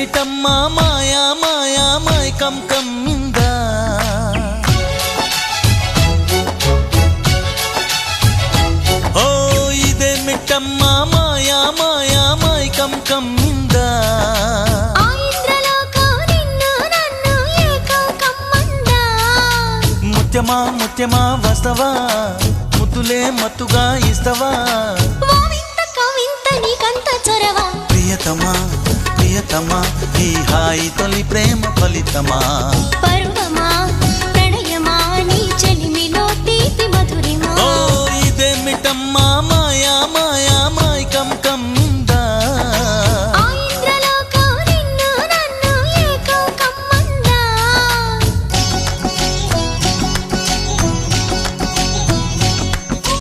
ఇదేమిటమ్మా మాయా మాయా మైకం కమ్మిందా ఓ ఇదేమిటమ్మా మాయా మాయా మైకం కమ్మిందా ముత్యమా ముత్యమా వస్తవా ముద్దులే మత్తుగా ఇస్తవా ప్రియతమా ప్రియతమా ఈ హాయి తొలి ప్రేమ ఫలితమా